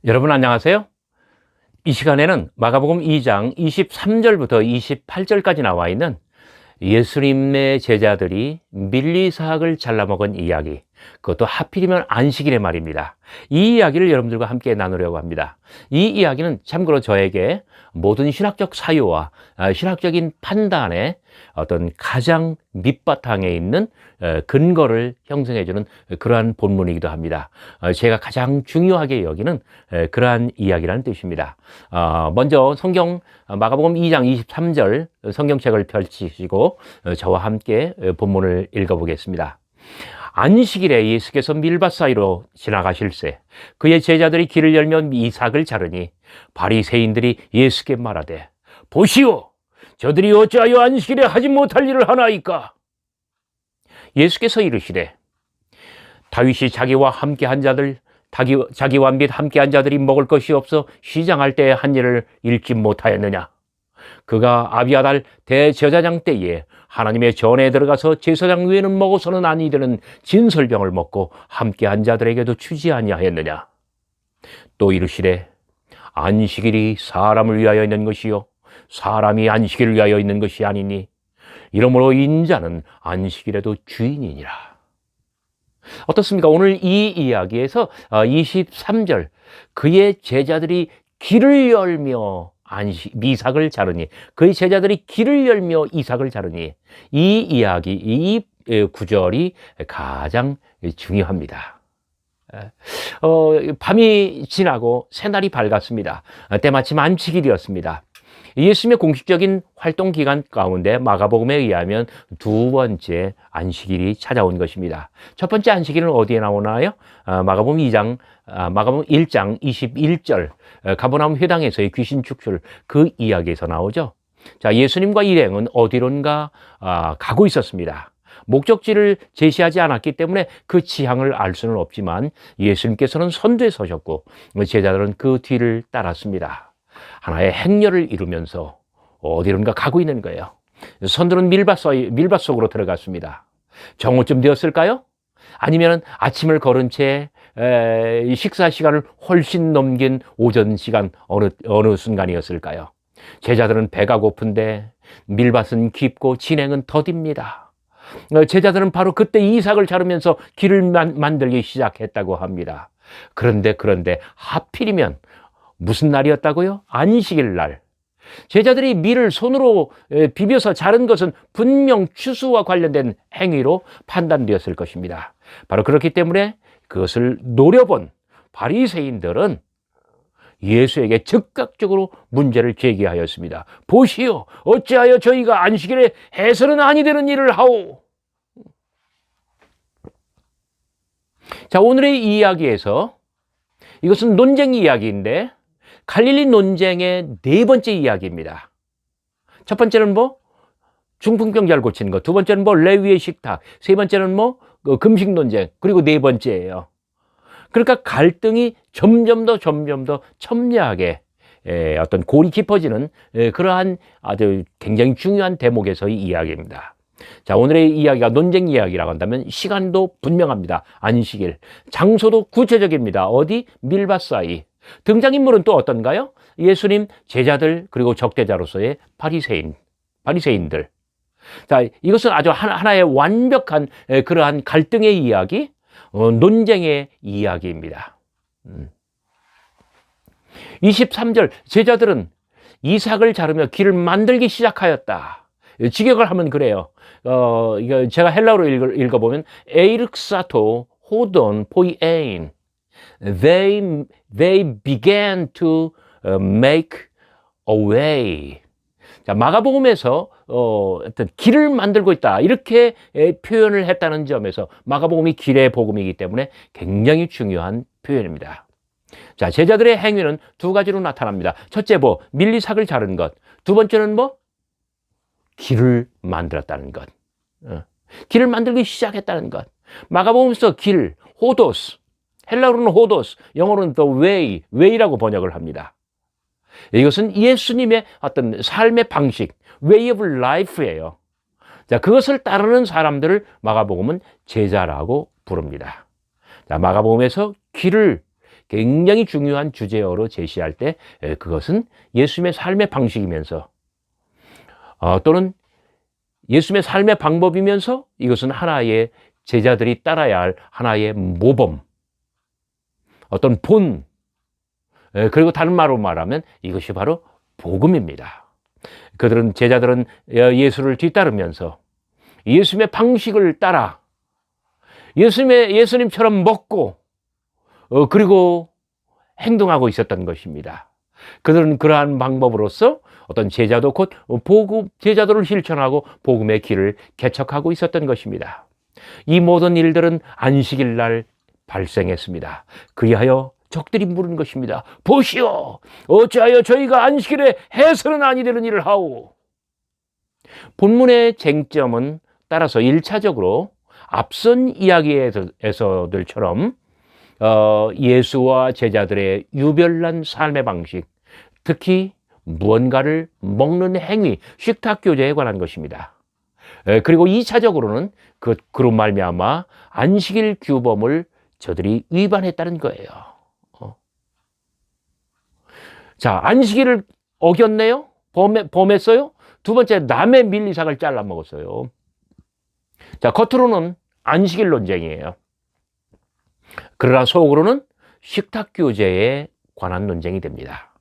여러분 안녕하세요. 이 시간에는 마가복음 2장 23절부터 28절까지 나와 있는 예수님의 제자들이 밀리사학을 잘라먹은 이야기, 그것도 하필이면 안식일의 말입니다. 이 이야기를 여러분들과 함께 나누려고 합니다. 이 이야기는 참고로 저에게 모든 신학적 사유와 신학적인 판단의 어떤 가장 밑바탕에 있는 근거를 형성해주는 그러한 본문이기도 합니다. 제가 가장 중요하게 여기는 그러한 이야기라는 뜻입니다. 먼저 성경 마가복음 2장 23절 성경책을 펼치시고 저와 함께 본문을 읽어보겠습니다. 안식일에 예수께서 밀밭 사이로 지나가실새 그의 제자들이 길을 열며 이삭을 자르니 바리새인들이 예수께 말하되 보시오, 저들이 어찌하여 안식일에 하지 못할 일을 하나이까? 예수께서 이르시되 다윗이 자기와 함께한 자들 자기와 및 함께한 자들이 먹을 것이 없어 시장할 때에 한 일을 읽지 못하였느냐? 그가 아비아달 대제사장 때에 하나님의 전에 들어가서 제사장 외에는 먹어서는 아니 되는 진설병을 먹고 함께한 자들에게도 주지 아니하였느냐? 또 이르시되 안식일이 사람을 위하여 있는 것이요 사람이 안식일을 위하여 있는 것이 아니니 이러므로 인자는 안식일에도 주인이니라. 어떻습니까? 오늘 이 이야기에서 23절 그의 제자들이 길을 열며 이삭을 자르니, 그의 제자들이 길을 열며 이삭을 자르니, 이 이야기, 이 구절이 가장 중요합니다. 밤이 지나고 새날이 밝았습니다. 때마침 안식일이었습니다. 예수님의 공식적인 활동 기간 가운데 마가복음에 의하면 두 번째 안식일이 찾아온 것입니다. 첫 번째 안식일은 어디에 나오나요? 마가복음 1장 21절 가버나움 회당에서의 귀신 축출, 그 이야기에서 나오죠. 자, 예수님과 일행은 어디론가 가고 있었습니다. 목적지를 제시하지 않았기 때문에 그 지향을 알 수는 없지만 예수님께서는 선두에 서셨고 제자들은 그 뒤를 따랐습니다. 하나의 행렬을 이루면서 어디론가 가고 있는 거예요. 선두는 밀밭 속으로 들어갔습니다. 정오쯤 되었을까요? 아니면 아침을 걸은 채 식사 시간을 훨씬 넘긴 오전 시간 어느 순간이었을까요? 제자들은 배가 고픈데 밀밭은 깊고 진행은 더딥니다. 제자들은 바로 그때 이삭을 자르면서 길을 만들기 시작했다고 합니다. 그런데 하필이면 무슨 날이었다고요? 안식일 날. 제자들이 밀을 손으로 비벼서 자른 것은 분명 추수와 관련된 행위로 판단되었을 것입니다. 바로 그렇기 때문에 그것을 노려본 바리새인들은 예수에게 즉각적으로 문제를 제기하였습니다. 보시오, 어찌하여 저희가 안식일에 해서는 아니 되는 일을 하오? 자, 오늘의 이야기에서 이것은 논쟁 이야기인데 갈릴리 논쟁의 네 번째 이야기입니다. 첫 번째는 중풍병자를 고치는 것, 두 번째는 레위의 식탁, 세 번째는 금식 논쟁, 그리고 네 번째예요. 그러니까 갈등이 점점 더 첨예하게 어떤 골이 깊어지는 그러한 아주 굉장히 중요한 대목에서의 이야기입니다. 자, 오늘의 이야기가 논쟁 이야기라고 한다면 시간도 분명합니다. 안식일. 장소도 구체적입니다. 어디? 밀밭 사이. 등장인물은 또 어떤가요? 예수님, 제자들, 그리고 적대자로서의 바리새인들. 자, 이것은 아주 하나의 완벽한 그러한 갈등의 이야기, 논쟁의 이야기입니다. 23절, 제자들은 이삭을 자르며 길을 만들기 시작하였다. 직역을 하면 그래요. 이거 제가 헬라어로 읽어보면 에이르크사토 호돈 포이에인. They began to make a way. 자, 마가복음에서 어떤 길을 만들고 있다, 이렇게 표현을 했다는 점에서 마가복음이 길의 복음이기 때문에 굉장히 중요한 표현입니다. 자, 제자들의 행위는 두 가지로 나타납니다. 첫째, 밀리삭을 자른 것. 두 번째는 길을 만들었다는 것. 길을 만들기 시작했다는 것. 마가복음에서 길, 호도스, 헬라어로는 호도스, 영어로는 the way라고 번역을 합니다. 이것은 예수님의 어떤 삶의 방식, way of life예요. 자, 그것을 따르는 사람들을 마가복음은 제자라고 부릅니다. 자, 마가복음에서 굉장히 중요한 주제어로 제시할 때 그것은 예수님의 삶의 방식이면서 또는 예수님의 삶의 방법이면서 이것은 하나의 제자들이 따라야 할 하나의 모범, 어떤 본, 그리고 다른 말로 말하면 이것이 바로 복음입니다. 제자들은 예수를 뒤따르면서 예수님의 방식을 따라 예수님처럼 먹고 그리고 행동하고 있었던 것입니다. 그들은 그러한 방법으로서 어떤 제자도 곧 제자도를 실천하고 복음의 길을 개척하고 있었던 것입니다. 이 모든 일들은 안식일 날 발생했습니다. 그리하여 적들이 물은 것입니다. 보시오, 어찌하여 저희가 안식일에 해서는 아니 되는 일을 하오. 본문의 쟁점은 따라서 1차적으로 앞선 이야기에서들처럼 예수와 제자들의 유별난 삶의 방식, 특히 무언가를 먹는 행위, 식탁 교제에 관한 것입니다. 그리고 2차적으로는 그로 말미암아 안식일 규범을 저들이 위반했다는 거예요. 자, 안식일을 어겼네요? 범했어요? 두 번째, 남의 밀리삭을 잘라 먹었어요. 자, 겉으로는 안식일 논쟁이에요. 그러나 속으로는 식탁 교제에 관한 논쟁이 됩니다.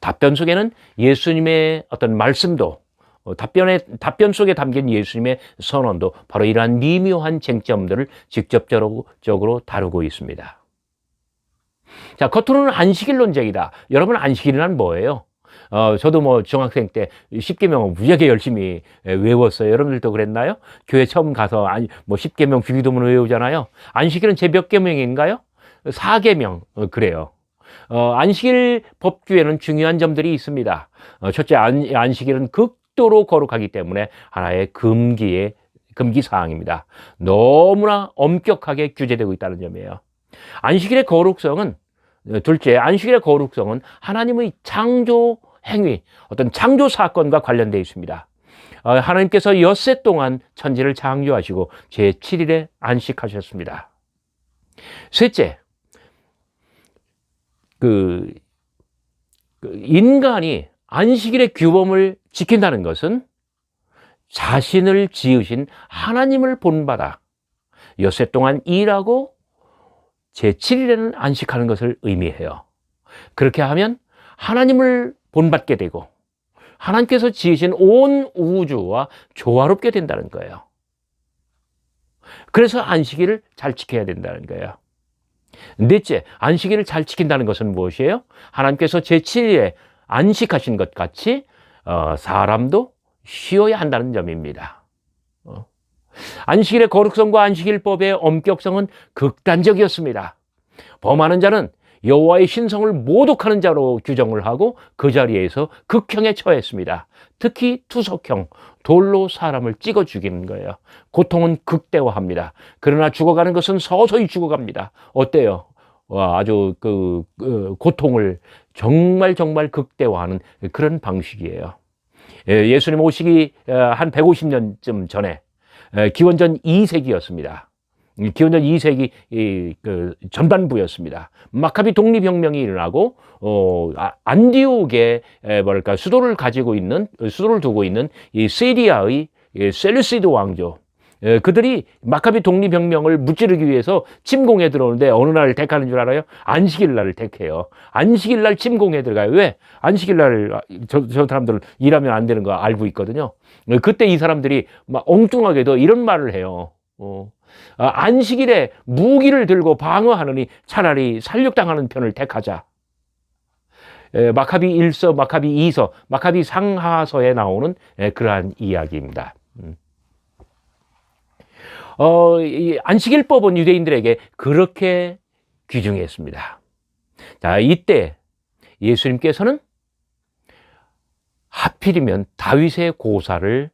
답변 속에는 예수님의 어떤 말씀도, 답변 속에 담긴 예수님의 선언도 바로 이러한 미묘한 쟁점들을 직접적으로 다루고 있습니다. 자, 겉으로는 안식일 논쟁이다. 여러분, 안식일이란 뭐예요? 저도 중학생 때 10계명은 무지하게 열심히 외웠어요. 여러분들도 그랬나요? 교회 처음 가서 10계명 주기도문 외우잖아요. 안식일은 제 몇 계명인가요? 4계명, 그래요. 안식일 법규에는 중요한 점들이 있습니다. 첫째, 안식일은 극도로 거룩하기 때문에 하나의 금기 사항입니다. 너무나 엄격하게 규제되고 있다는 점이에요. 둘째, 안식일의 거룩성은 하나님의 창조 행위, 어떤 창조 사건과 관련되어 있습니다. 하나님께서 엿새 동안 천지를 창조하시고 제7일에 안식하셨습니다. 셋째, 인간이 안식일의 규범을 지킨다는 것은 자신을 지으신 하나님을 본받아 엿새 동안 일하고 제7일에는 안식하는 것을 의미해요. 그렇게 하면 하나님을 본받게 되고 하나님께서 지으신 온 우주와 조화롭게 된다는 거예요. 그래서 안식일을 잘 지켜야 된다는 거예요. 넷째, 안식일을 잘 지킨다는 것은 무엇이에요? 하나님께서 제7일에 안식하신 것 같이 사람도 쉬어야 한다는 점입니다. 안식일의 거룩성과 안식일법의 엄격성은 극단적이었습니다. 범하는 자는 여호와의 신성을 모독하는 자로 규정을 하고 그 자리에서 극형에 처했습니다. 특히 투석형, 돌로 사람을 찍어 죽이는 거예요. 고통은 극대화합니다. 그러나 죽어가는 것은 서서히 죽어갑니다. 어때요? 아주 고통을 정말 극대화하는 그런 방식이에요. 예수님 오시기 한 150년쯤 전에 기원전 2세기였습니다. 기원전 2세기 전반부였습니다. 마카비 독립혁명이 일어나고 안디옥에 수도를 두고 있는 이 시리아의 셀루시드 왕조, 그들이 마카비 독립혁명을 무찌르기 위해서 침공에 들어오는데 어느 날을 택하는 줄 알아요? 안식일 날을 택해요. 안식일 날 침공에 들어가요. 왜? 안식일 날 저 사람들은 일하면 안 되는 거 알고 있거든요. 그때 이 사람들이 막 엉뚱하게도 이런 말을 해요. 안식일에 무기를 들고 방어하느니 차라리 살육당하는 편을 택하자. 마카비 1서, 마카비 2서, 마카비 상하서에 나오는 그러한 이야기입니다. 이 안식일법은 유대인들에게 그렇게 규정했습니다. 자, 이때 예수님께서는 하필이면 다윗의 고사를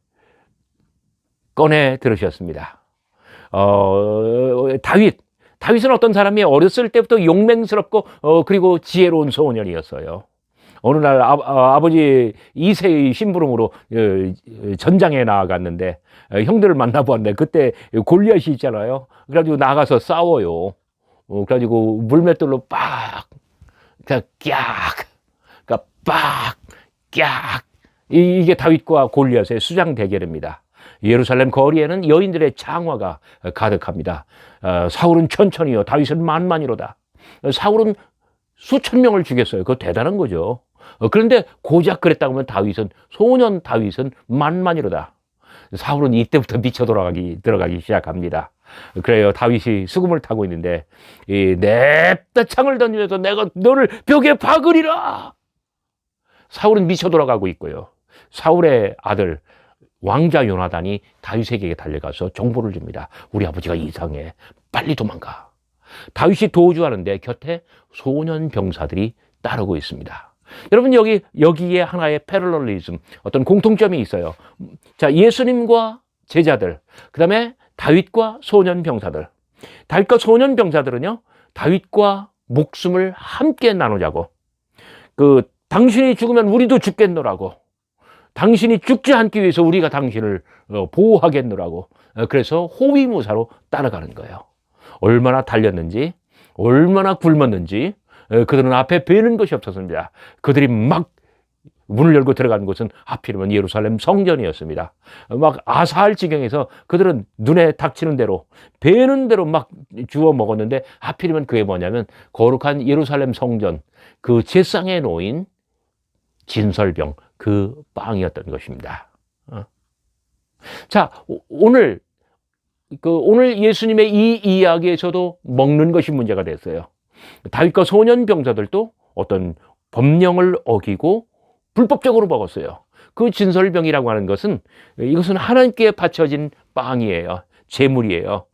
꺼내 들으셨습니다. 다윗은 어떤 사람이 어렸을 때부터 용맹스럽고 그리고 지혜로운 소년이었어요. 어느 날 아버지 이새의 심부름으로 전장에 나아갔는데 형들을 만나보았는데 그때 골리앗이 있잖아요. 그래가지고 나가서 싸워요. 그래가지고 물맷돌로 빡, 깍, 그러니까 빡, 깍. 이게 다윗과 골리앗의 수장 대결입니다. 예루살렘 거리에는 여인들의 장화가 가득합니다. 사울은 천천히요, 다윗은 만만이로다. 사울은 수천 명을 죽였어요. 그거 대단한 거죠. 그런데 고작 그랬다고 하면 소년 다윗은 만만이로다. 사울은 이때부터 미쳐 들어가기 시작합니다. 그래요. 다윗이 수금을 타고 있는데 냅다 창을 던지면서 내가 너를 벽에 박으리라. 사울은 미쳐 돌아가고 있고요. 사울의 아들 왕자 요나단이 다윗에게 달려가서 정보를 줍니다. 우리 아버지가 이상해. 빨리 도망가. 다윗이 도주하는데 곁에 소년 병사들이 따르고 있습니다. 여러분, 여기에 하나의 패러럴리즘, 어떤 공통점이 있어요. 자, 예수님과 제자들, 그 다음에 다윗과 소년 병사들. 다윗과 소년 병사들은요, 다윗과 목숨을 함께 나누자고, 당신이 죽으면 우리도 죽겠노라고, 당신이 죽지 않기 위해서 우리가 당신을 보호하겠노라고, 그래서 호위무사로 따라가는 거예요. 얼마나 달렸는지, 얼마나 굶었는지, 그들은 앞에 뵈는 것이 없었습니다. 그들이 막 문을 열고 들어간 곳은 하필이면 예루살렘 성전이었습니다. 막 아사할 지경에서 그들은 눈에 닥치는 대로, 뵈는 대로 막 주워 먹었는데, 하필이면 그게 뭐냐면 거룩한 예루살렘 성전, 그 제상에 놓인 진설병, 그 빵이었던 것입니다. 자, 오늘 예수님의 이 이야기에서도 먹는 것이 문제가 됐어요. 다윗과 소년 병사들도 어떤 법령을 어기고 불법적으로 먹었어요. 그 진설병이라고 하는 것은, 이것은 하나님께 바쳐진 빵이에요. 제물이에요.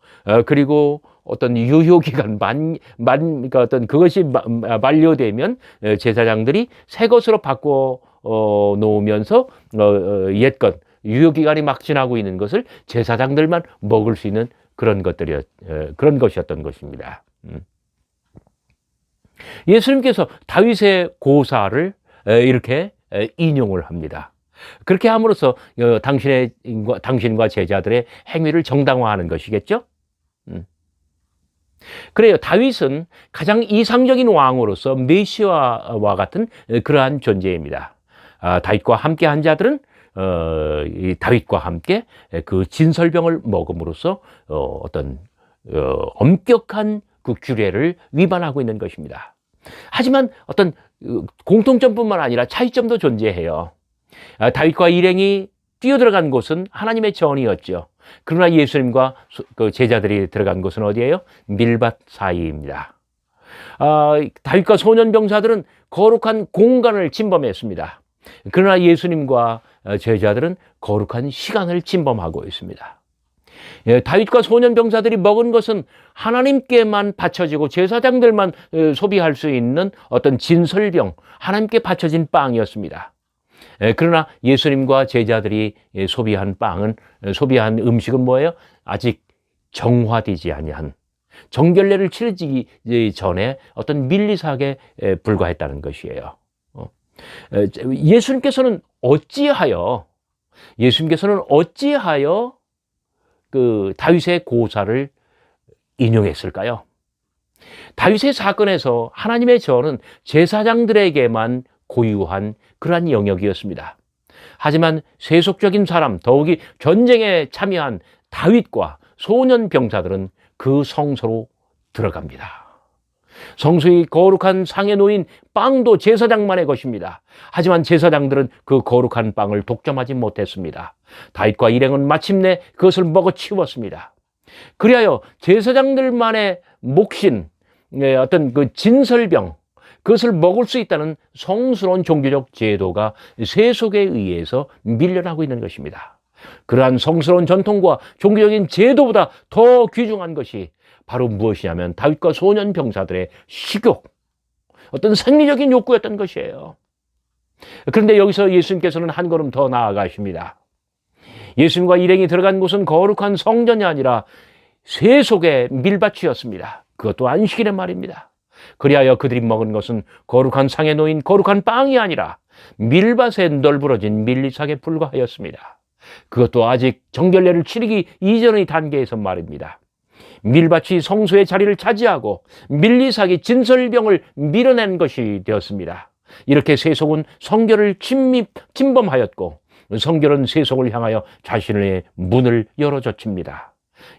그리고 어떤 유효기간, 그러니까 어떤 그것이 만료되면 제사장들이 새 것으로 바꿔 놓으면서 옛것, 유효기간이 막 지나고 있는 것을 제사장들만 먹을 수 있는 그런 것이었던 것입니다. 예수님께서 다윗의 고사를 이렇게 인용을 합니다. 그렇게 함으로써 당신과 제자들의 행위를 정당화하는 것이겠죠? 그래요. 다윗은 가장 이상적인 왕으로서 메시아와 같은 그러한 존재입니다. 다윗과 함께 한 자들은 이 다윗과 함께 그 진설병을 먹음으로써 어떤 엄격한 그 규례를 위반하고 있는 것입니다. 하지만 어떤 공통점뿐만 아니라 차이점도 존재해요. 다윗과 일행이 뛰어들어간 곳은 하나님의 전이었죠. 그러나 예수님과 그 제자들이 들어간 곳은 어디예요? 밀밭 사이입니다. 다윗과 소년 병사들은 거룩한 공간을 침범했습니다. 그러나 예수님과 제자들은 거룩한 시간을 침범하고 있습니다. 다윗과 소년 병사들이 먹은 것은 하나님께만 바쳐지고 제사장들만 소비할 수 있는 어떤 진설병, 하나님께 바쳐진 빵이었습니다. 그러나 예수님과 제자들이 소비한 음식은 뭐예요? 아직 정화되지 아니한, 정결례를 치르기 전에 어떤 밀리사하게 불과했다는 것이에요. 예수님께서는 어찌하여 그 다윗의 고사를 인용했을까요? 다윗의 사건에서 하나님의 전은 제사장들에게만 고유한 그러한 영역이었습니다. 하지만 세속적인 사람, 더욱이 전쟁에 참여한 다윗과 소년 병사들은 그 성소로 들어갑니다. 성소의 거룩한 상에 놓인 빵도 제사장만의 것입니다. 하지만 제사장들은 그 거룩한 빵을 독점하지 못했습니다. 다윗과 일행은 마침내 그것을 먹어치웠습니다. 그리하여 제사장들만의 몫인 어떤 그 진설병, 그것을 먹을 수 있다는 성스러운 종교적 제도가 세속에 의해서 밀려나고 있는 것입니다. 그러한 성스러운 전통과 종교적인 제도보다 더 귀중한 것이 바로 무엇이냐면 다윗과 소년 병사들의 식욕, 어떤 생리적인 욕구였던 것이에요. 그런데 여기서 예수님께서는 한 걸음 더 나아가십니다. 예수님과 일행이 들어간 곳은 거룩한 성전이 아니라 세속의 밀밭이었습니다. 그것도 안식일의 말입니다. 그리하여 그들이 먹은 것은 거룩한 상에 놓인 거룩한 빵이 아니라 밀밭에 널브러진 밀리삭에 불과하였습니다. 그것도 아직 정결례를 치르기 이전의 단계에서 말입니다. 밀밭이 성소의 자리를 차지하고 밀리삭이 진설병을 밀어낸 것이 되었습니다. 이렇게 세속은 성결을 침범하였고 성결은 세속을 향하여 자신의 문을 열어젖힙니다.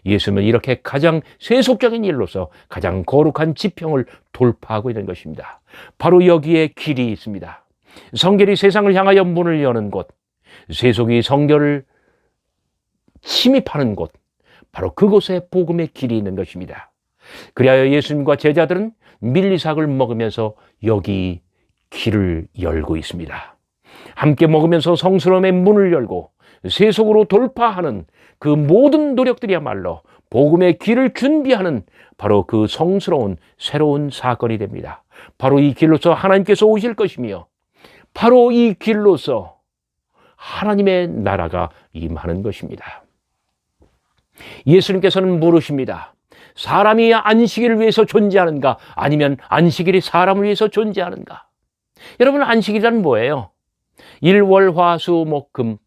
예수님은 이렇게 가장 세속적인 일로서 가장 거룩한 지평을 돌파하고 있는 것입니다. 바로 여기에 길이 있습니다. 성결이 세상을 향하여 문을 여는 곳, 세속이 성결을 침입하는 곳, 바로 그곳에 복음의 길이 있는 것입니다. 그리하여 예수님과 제자들은 밀리삭을 먹으면서 여기 길을 열고 있습니다. 함께 먹으면서 성스러움의 문을 열고 세속으로 돌파하는 그 모든 노력들이야말로 복음의 길을 준비하는 바로 그 성스러운 새로운 사건이 됩니다. 바로 이 길로서 하나님께서 오실 것이며 바로 이 길로서 하나님의 나라가 임하는 것입니다. 예수님께서는 물으십니다. 사람이 안식일을 위해서 존재하는가? 아니면 안식일이 사람을 위해서 존재하는가? 여러분, 안식일이란 뭐예요? 일월화수목금토,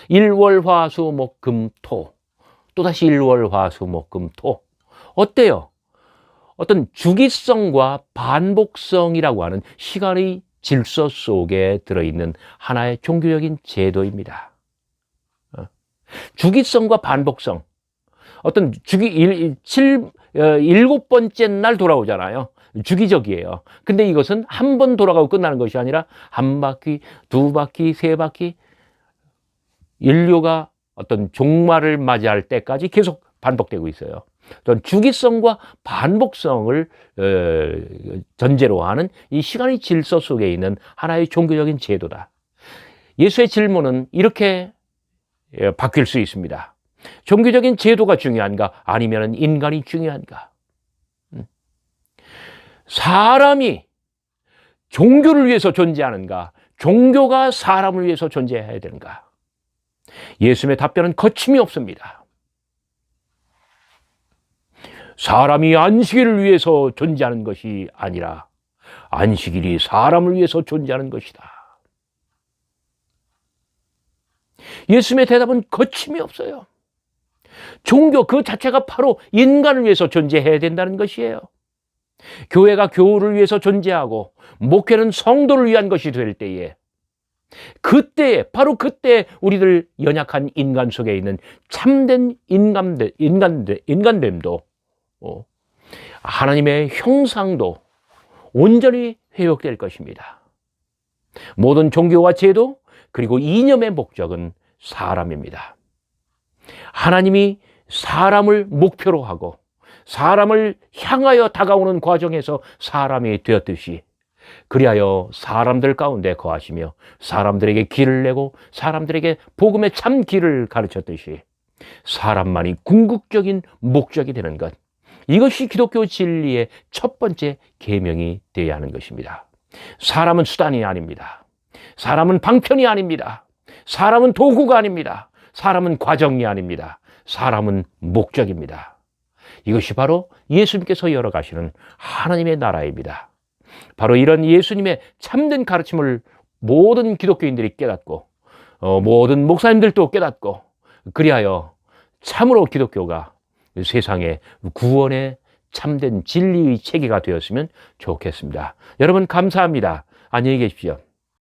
일월화수목금토, 또다시 일월화수목금토. 어때요? 어떤 주기성과 반복성이라고 하는 시간의 질서 속에 들어있는 하나의 종교적인 제도입니다. 주기성과 반복성. 어떤 일곱 번째 날 돌아오잖아요. 주기적이에요. 근데 이것은 한 번 돌아가고 끝나는 것이 아니라 한 바퀴, 두 바퀴, 세 바퀴, 인류가 어떤 종말을 맞이할 때까지 계속 반복되고 있어요. 어떤 주기성과 반복성을 전제로 하는 이 시간의 질서 속에 있는 하나의 종교적인 제도다. 예수의 질문은 이렇게 바뀔 수 있습니다. 종교적인 제도가 중요한가? 아니면 인간이 중요한가? 사람이 종교를 위해서 존재하는가? 종교가 사람을 위해서 존재해야 되는가? 예수님의 답변은 거침이 없습니다. 사람이 안식일을 위해서 존재하는 것이 아니라 안식일이 사람을 위해서 존재하는 것이다. 예수님의 대답은 거침이 없어요. 종교 그 자체가 바로 인간을 위해서 존재해야 된다는 것이에요. 교회가 교우를 위해서 존재하고 목회는 성도를 위한 것이 될 때에 바로 그때 우리들 연약한 인간 속에 있는 참된 인간됨도 하나님의 형상도 온전히 회복될 것입니다. 모든 종교와 제도 그리고 이념의 목적은 사람입니다. 하나님이 사람을 목표로 하고 사람을 향하여 다가오는 과정에서 사람이 되었듯이 그리하여 사람들 가운데 거하시며 사람들에게 길을 내고 사람들에게 복음의 참 길을 가르쳤듯이 사람만이 궁극적인 목적이 되는 것, 이것이 기독교 진리의 첫 번째 계명이 되어야 하는 것입니다. 사람은 수단이 아닙니다. 사람은 방편이 아닙니다. 사람은 도구가 아닙니다. 사람은 과정이 아닙니다. 사람은 목적입니다. 이것이 바로 예수님께서 열어가시는 하나님의 나라입니다. 바로 이런 예수님의 참된 가르침을 모든 기독교인들이 깨닫고 모든 목사님들도 깨닫고 그리하여 참으로 기독교가 세상의 구원의 참된 진리의 체계가 되었으면 좋겠습니다. 여러분 감사합니다. 안녕히 계십시오.